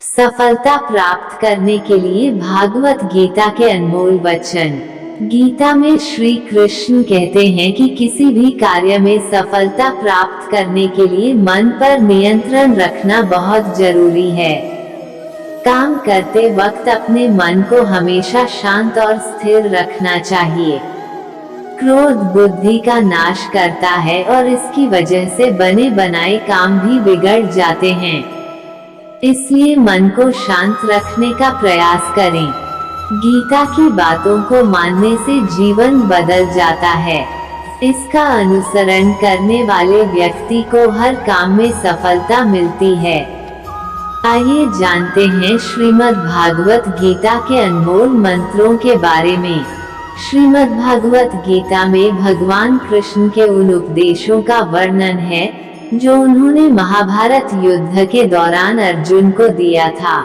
सफलता प्राप्त करने के लिए भागवत गीता के अनमोल वचन। गीता में श्री कृष्ण कहते हैं कि किसी भी कार्य में सफलता प्राप्त करने के लिए मन पर नियंत्रण रखना बहुत जरूरी है। काम करते वक्त अपने मन को हमेशा शांत और स्थिर रखना चाहिए। क्रोध बुद्धि का नाश करता है और इसकी वजह से बने बनाए काम भी बिगड़ जाते हैं। इसलिए मन को शांत रखने का प्रयास करें। गीता की बातों को मानने से जीवन बदल जाता है। इसका अनुसरण करने वाले व्यक्ति को हर काम में सफलता मिलती है। आइए जानते हैं श्रीमद् भागवत गीता के अनमोल मंत्रों के बारे में। श्रीमद् भागवत गीता में भगवान कृष्ण के उन उपदेशों का वर्णन है जो उन्होंने महाभारत युद्ध के दौरान अर्जुन को दिया था।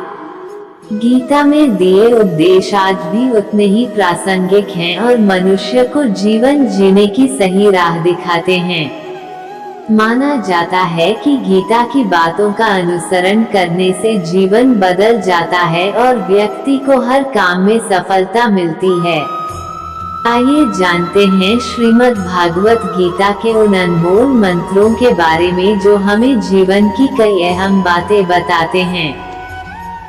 गीता में दिए उपदेश आज भी उतने ही प्रासंगिक हैं और मनुष्य को जीवन जीने की सही राह दिखाते हैं। माना जाता है कि गीता की बातों का अनुसरण करने से जीवन बदल जाता है और व्यक्ति को हर काम में सफलता मिलती है। आइए जानते हैं श्रीमद् भागवत गीता के उन अनमोल मंत्रों के बारे में जो हमें जीवन की कई अहम बातें बताते हैं।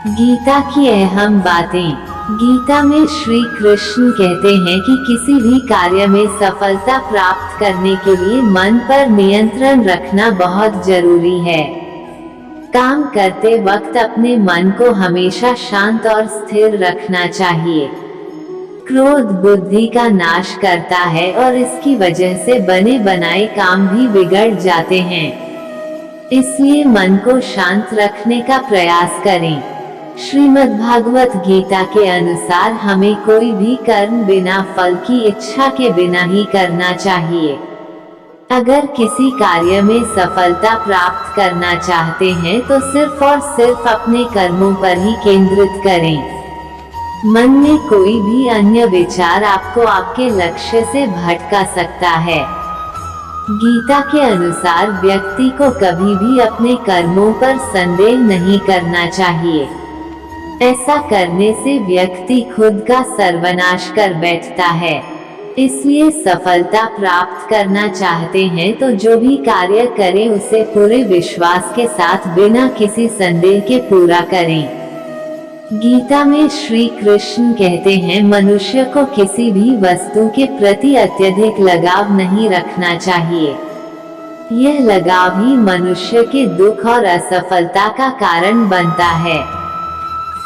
गीता की अहम बातें। गीता में श्री कृष्ण कहते हैं कि किसी भी कार्य में सफलता प्राप्त करने के लिए मन पर नियंत्रण रखना बहुत जरूरी है। काम करते वक्त अपने मन को हमेशा शांत और स्थिर रखना चाहिए। क्रोध बुद्धि का नाश करता है और इसकी वजह से बने बनाए काम भी बिगड़ जाते हैं। इसलिए मन को शांत रखने का प्रयास करें। श्रीमद् भागवत गीता के अनुसार हमें कोई भी कर्म बिना फल की इच्छा के बिना ही करना चाहिए। अगर किसी कार्य में सफलता प्राप्त करना चाहते हैं तो सिर्फ और सिर्फ अपने कर्मों पर ही केंद्रित करें। मन में कोई भी अन्य विचार आपको आपके लक्ष्य से भटका सकता है। गीता के अनुसार व्यक्ति को कभी भी अपने कर्मों पर संदेह नहीं करना चाहिए। ऐसा करने से व्यक्ति खुद का सर्वनाश कर बैठता है। इसलिए सफलता प्राप्त करना चाहते हैं तो जो भी कार्य करें उसे पूरे विश्वास के साथ बिना किसी संदेह के पूरा करें। गीता में श्री कृष्ण कहते हैं मनुष्य को किसी भी वस्तु के प्रति अत्यधिक लगाव नहीं रखना चाहिए। यह लगाव ही मनुष्य के दुख और असफलता का कारण बनता है।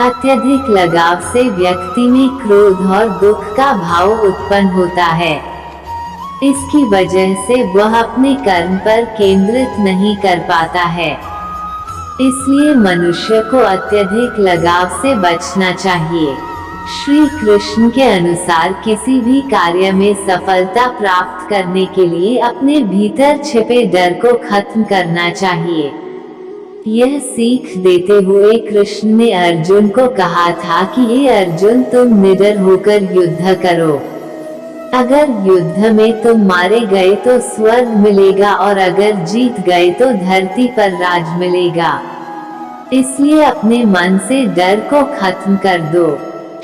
अत्यधिक लगाव से व्यक्ति में क्रोध और दुख का भाव उत्पन्न होता है। इसकी वजह से वह अपने कर्म पर केंद्रित नहीं कर पाता है। इसलिए मनुष्य को अत्यधिक लगाव से बचना चाहिए। श्री कृष्ण के अनुसार किसी भी कार्य में सफलता प्राप्त करने के लिए अपने भीतर छिपे डर को खत्म करना चाहिए। यह सीख देते हुए कृष्ण ने अर्जुन को कहा था कि हे अर्जुन, तुम निडर होकर युद्ध करो। अगर युद्ध में तुम मारे गए तो स्वर्ग मिलेगा और अगर जीत गए तो धरती पर राज मिलेगा। इसलिए अपने मन से डर को खत्म कर दो।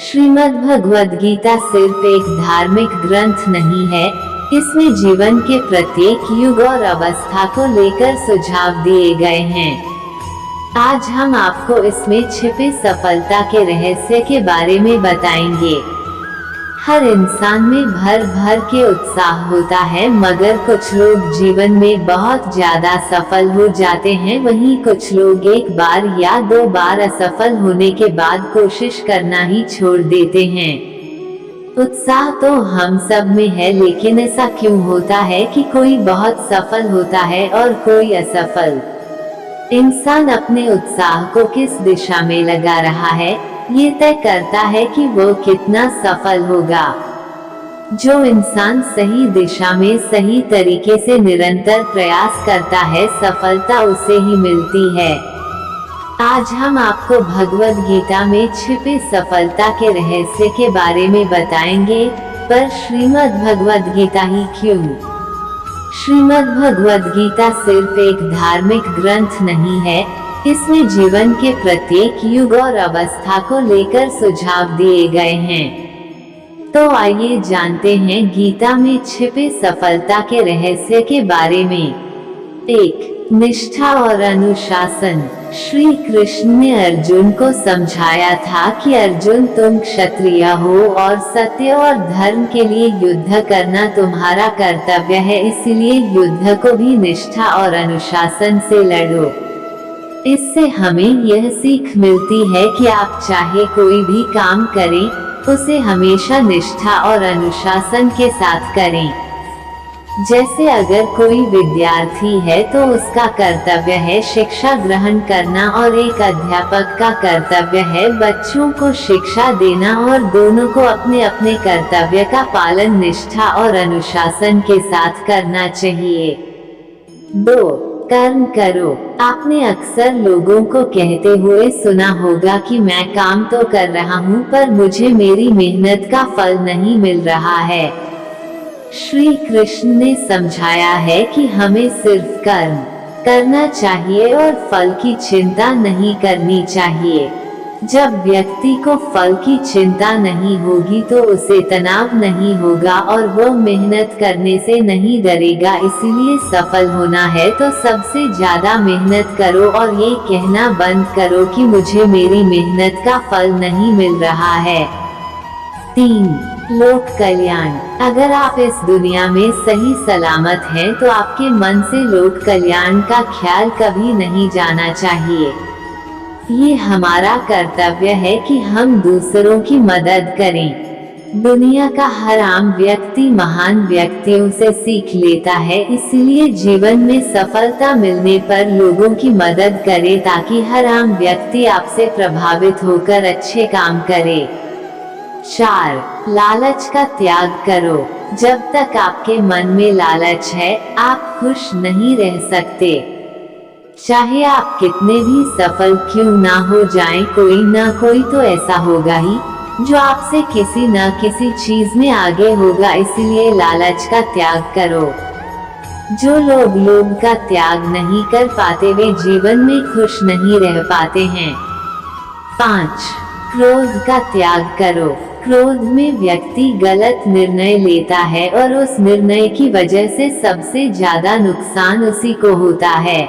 श्रीमद् भगवद गीता सिर्फ एक धार्मिक ग्रंथ नहीं है, इसमें जीवन के प्रत्येक युग और अवस्था को लेकर सुझाव दिए गए हैं। आज हम आपको इसमें छिपे सफलता के रहस्य के बारे में बताएंगे। हर इंसान में भर भर के उत्साह होता है, मगर कुछ लोग जीवन में बहुत ज्यादा सफल हो जाते हैं, वहीं कुछ लोग एक बार या दो बार असफल होने के बाद कोशिश करना ही छोड़ देते हैं। उत्साह तो हम सब में है, लेकिन ऐसा क्यों होता है कि कोई बहुत सफल होता है और कोई असफल? इंसान अपने उत्साह को किस दिशा में लगा रहा है, ये तय करता है कि वो कितना सफल होगा। जो इंसान सही दिशा में सही तरीके से निरंतर प्रयास करता है, सफलता उसे ही मिलती है। आज हम आपको भगवद गीता में छिपे सफलता के रहस्य के बारे में बताएंगे, पर श्रीमद् भगवद गीता ही क्यों? श्रीमद् भगवद गीता सिर्फ एक धार्मिक ग्रंथ नहीं है, इसमें जीवन के प्रत्येक युग और अवस्था को लेकर सुझाव दिए गए हैं। तो आइए जानते हैं गीता में छिपे सफलता के रहस्य के बारे में। 1. निष्ठा और अनुशासन। श्री कृष्ण ने अर्जुन को समझाया था कि अर्जुन, तुम क्षत्रिय हो और सत्य और धर्म के लिए युद्ध करना तुम्हारा कर्तव्य है, इसलिए युद्ध को भी निष्ठा और अनुशासन से लड़ो। इससे हमें यह सीख मिलती है कि आप चाहे कोई भी काम करें, उसे हमेशा निष्ठा और अनुशासन के साथ करें। जैसे अगर कोई विद्यार्थी है तो उसका कर्तव्य है शिक्षा ग्रहण करना और एक अध्यापक का कर्तव्य है बच्चों को शिक्षा देना, और दोनों को अपने अपने कर्तव्य का पालन निष्ठा और अनुशासन के साथ करना चाहिए। 2. कर्म करो। आपने अक्सर लोगों को कहते हुए सुना होगा कि मैं काम तो कर रहा हूँ पर मुझे मेरी मेहनत का फल नहीं मिल रहा है। श्री कृष्ण ने समझाया है कि हमें सिर्फ कर्म करना चाहिए और फल की चिंता नहीं करनी चाहिए। जब व्यक्ति को फल की चिंता नहीं होगी तो उसे तनाव नहीं होगा और वो मेहनत करने से नहीं डरेगा। इसलिए सफल होना है तो सबसे ज्यादा मेहनत करो और ये कहना बंद करो कि मुझे मेरी मेहनत का फल नहीं मिल रहा है। 3. लोक कल्याण। अगर आप इस दुनिया में सही सलामत हैं तो आपके मन से लोक कल्याण का ख्याल कभी नहीं जाना चाहिए। ये हमारा कर्तव्य है कि हम दूसरों की मदद करें। दुनिया का हर आम व्यक्ति महान व्यक्तियों से सीख लेता है, इसलिए जीवन में सफलता मिलने पर लोगों की मदद करें ताकि हर आम व्यक्ति आपसे प्रभावित होकर अच्छे काम करे। 4. लालच का त्याग करो। जब तक आपके मन में लालच है, आप खुश नहीं रह सकते। चाहे आप कितने भी सफल क्यों ना हो जाएं, कोई ना कोई तो ऐसा होगा ही जो आपसे किसी न किसी चीज में आगे होगा। इसलिए लालच का त्याग करो। जो लोग का त्याग नहीं कर पाते वे जीवन में खुश नहीं रह पाते हैं। 5. क्रोध का त्याग करो। क्रोध में व्यक्ति गलत निर्णय लेता है और उस निर्णय की वजह से सबसे ज्यादा नुकसान उसी को होता है।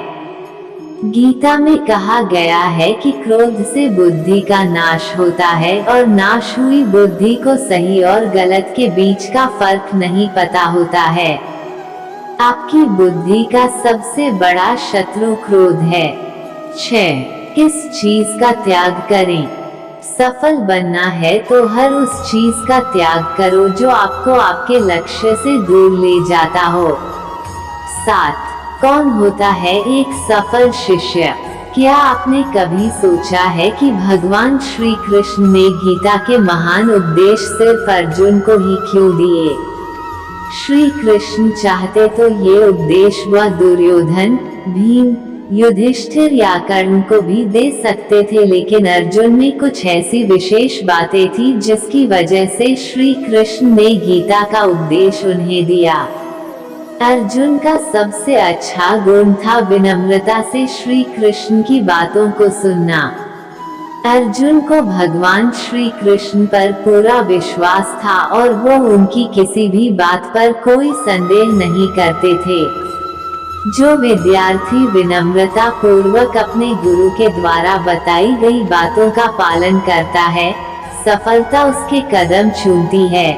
गीता में कहा गया है कि क्रोध से बुद्धि का नाश होता है और नाश हुई बुद्धि को सही और गलत के बीच का फर्क नहीं पता होता है। आपकी बुद्धि का सबसे बड़ा शत्रु क्रोध है। 6. किस चीज का त्याग करें। सफल बनना है तो हर उस चीज का त्याग करो जो आपको आपके लक्ष्य से दूर ले जाता हो। 7. कौन होता है एक सफल शिष्य। क्या आपने कभी सोचा है कि भगवान श्री कृष्ण ने गीता के महान उपदेश सिर्फ अर्जुन को ही क्यों दिए। श्री कृष्ण चाहते तो ये उपदेश वह दुर्योधन, भीम, युधिष्ठिर या कर्ण को भी दे सकते थे, लेकिन अर्जुन में कुछ ऐसी विशेष बातें थी जिसकी वजह से श्री कृष्ण ने गीता का उपदेश उन्हें दिया। अर्जुन का सबसे अच्छा गुण था विनम्रता से श्री कृष्ण की बातों को सुनना। अर्जुन को भगवान श्री कृष्ण पर पूरा विश्वास था और वो उनकी किसी भी बात पर कोई संदेह नहीं करते थे। जो विद्यार्थी विनम्रता पूर्वक अपने गुरु के द्वारा बताई गई बातों का पालन करता है, सफलता उसके कदम चूमती है।